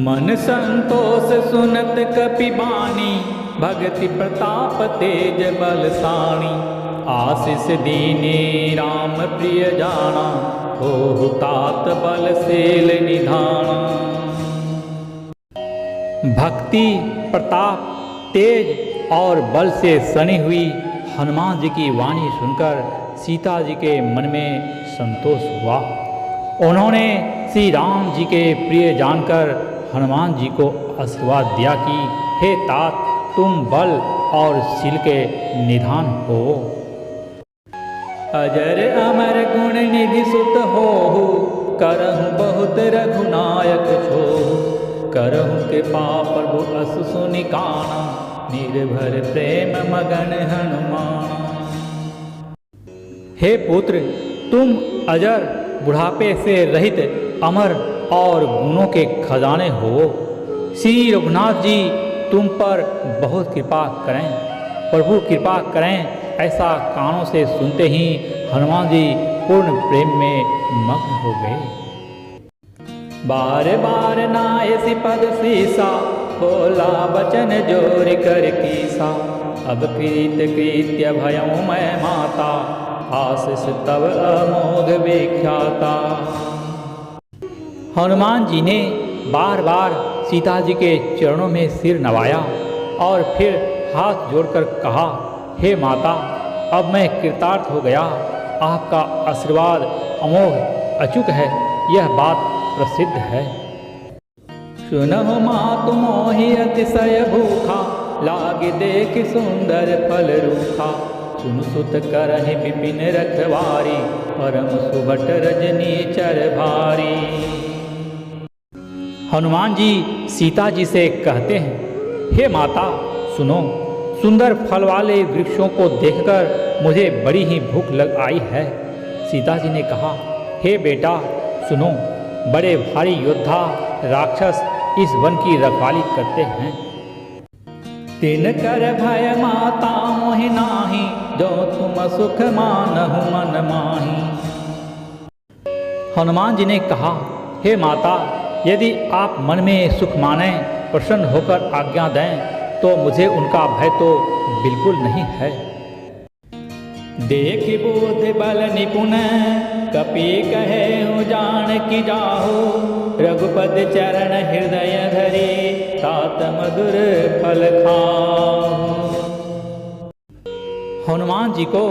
मन संतोष सुनत कपि बानी, भगति प्रताप तेज बलसाणी। आशीष दीने राम प्रिय जाना, हो तात बलशील निधाना। भक्ति प्रताप तेज और बल से सनी हुई हनुमान जी की वाणी सुनकर सीता जी के मन में संतोष हुआ। उन्होंने श्री राम जी के प्रिय जानकर हनुमान जी को आशीर्वाद दिया कि हे तात, तुम बल और शील के निधान हो। अजर अमर गुण निधि सुत होहु, करहु बहुत रघुनायक छोहु। करहु कृपा प्रभु अस सुनि काना, निर्भर प्रेम मगन हनुमान। हे पुत्र, तुम अजर बुढ़ापे से रहित अमर और गुणों के खजाने हो। श्री रघुनाथ जी तुम पर बहुत कृपा करें, प्रभु कृपा करें। ऐसा कानों से सुनते ही हनुमान जी पूर्ण प्रेम में मग्न हो गए। बार बार नायसी पद सीसा, बोला बचन जोर कर कीसा। अब कृत कृत्य भयऊ मैं माता, आशीष तब अमोघ विख्याता। हनुमान जी ने बार बार सीता जी के चरणों में सिर नवाया और फिर हाथ जोड़कर कहा, हे माता, अब मैं कृतार्थ हो गया। आपका आशीर्वाद अमोघ अचूक है, यह बात प्रसिद्ध है। सुनहु मातु मोहि अतिशय भूखा, लागे देख सुंदर फल रूखा। सुन सुत करहि विपिन रखवारी, परम सुभट रजनी चर भारी। हनुमान जी सीता जी से कहते हैं, हे माता सुनो, सुंदर फल वाले वृक्षों को देखकर मुझे बड़ी ही भूख लग आई है। सीता जी ने कहा, हे बेटा सुनो, बड़े भारी योद्धा राक्षस इस वन की रखवाली करते हैं। तिन कर भय माता मोहि नाही, जो तुम सुख मानहु मन माही। हनुमान जी ने कहा, हे माता, यदि आप मन में सुख माने, प्रसन्न होकर आज्ञा दें, तो मुझे उनका भय तो बिल्कुल नहीं है। देख बोध बल निपुण, कपि कहे हो जान की जाहो। रघुपद चरण हृदय धरे, तात मधुर फल खाओ। हनुमान जी को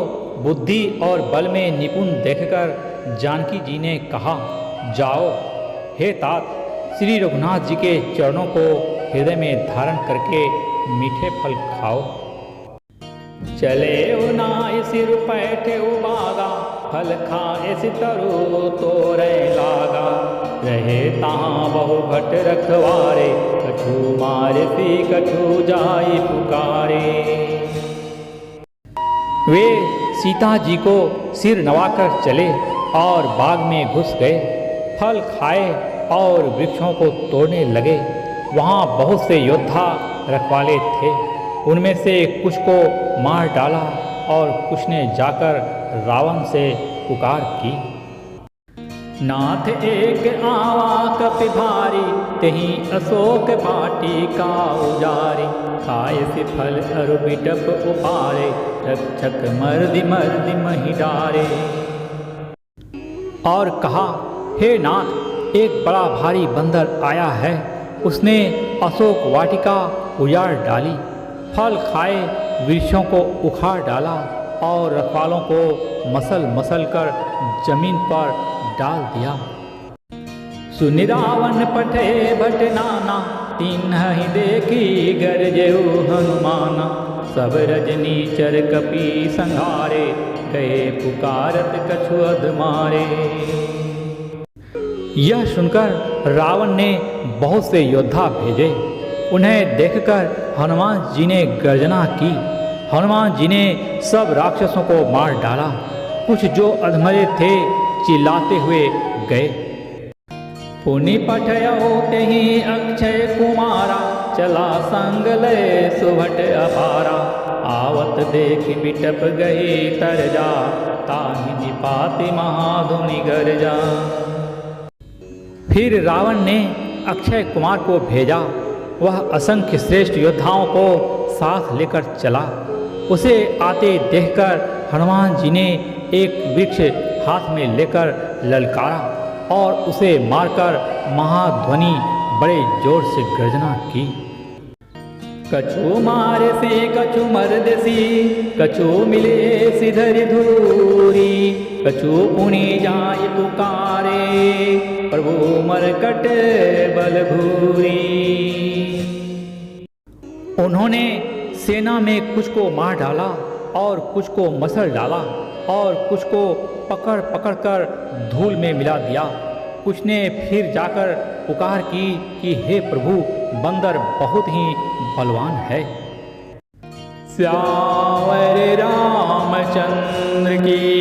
बुद्धि और बल में निपुण देखकर जानकी जी ने कहा, जाओ हे तात, श्री रघुनाथ जी के चरणों को हृदय में धारण करके मीठे फल खाओ। चले उनाय सिर पैठे उबागा, फल खाए सितरु तोरे लागा। रहे तहाँ बहु भट रखवारे, कछु मारे सी कछु जाई पुकारे। वे सीता जी को सिर नवाकर चले और बाग में घुस गए। फल खाए और वृक्षों को तोड़ने लगे। वहाँ बहुत से योद्धा रखवाले थे। उनमें से कुछ को मार डाला और कुछ ने जाकर रावण से पुकार की। नाथ एक आवा कपि भारी, तेहि अशोक वाटिका उजारी। खाए से फल अरु बिटप उपारे, रक्षक मर्दि मर्दि महि डारे। और कहा, हे नाथ, एक बड़ा भारी बंदर आया है। उसने अशोक वाटिका उजाड़ डाली, फल खाए वृक्षों को उखाड़ डाला और रखवालों को मसल मसल कर जमीन पर डाल दिया। सुनि रावण पठे भट नाना, तिन्हि देखी गरजेउ हनुमाना। सब रजनी चर कपि संहारे, गए पुकारत कछु अधमारे। यह सुनकर रावण ने बहुत से योद्धा भेजे। उन्हें देखकर हनुमान जी ने गर्जना की। हनुमान जी ने सब राक्षसों को मार डाला। कुछ जो अधमरे थे चिल्लाते हुए गए। पुनि पठयौ तेहि अक्षय कुमारा, चला संग लय सुभट अपारा। आवत देख बिटप गए तरजा, ताहि निपाति महाधुनि गरजा। फिर रावण ने अक्षय कुमार को भेजा। वह असंख्य श्रेष्ठ योद्धाओं को साथ लेकर चला। उसे आते देखकर हनुमान जी ने एक वृक्ष हाथ में लेकर ललकारा और उसे मारकर महाध्वनि बड़े जोर से गर्जना की। कछु मारे से कछु मर्दसी, कछु मिले सिधरि धूरी, कछु पुनि जाय पुकारे, प्रभु मरकट बल भूरी। उन्होंने सेना में कुछ को मार डाला और कुछ को मसल डाला और कुछ को पकड़ पकड़ कर धूल में मिला दिया। कुछ ने फिर जाकर पुकार की कि हे प्रभु, बंदर बहुत ही बलवान है। श्यावर रामचंद्र की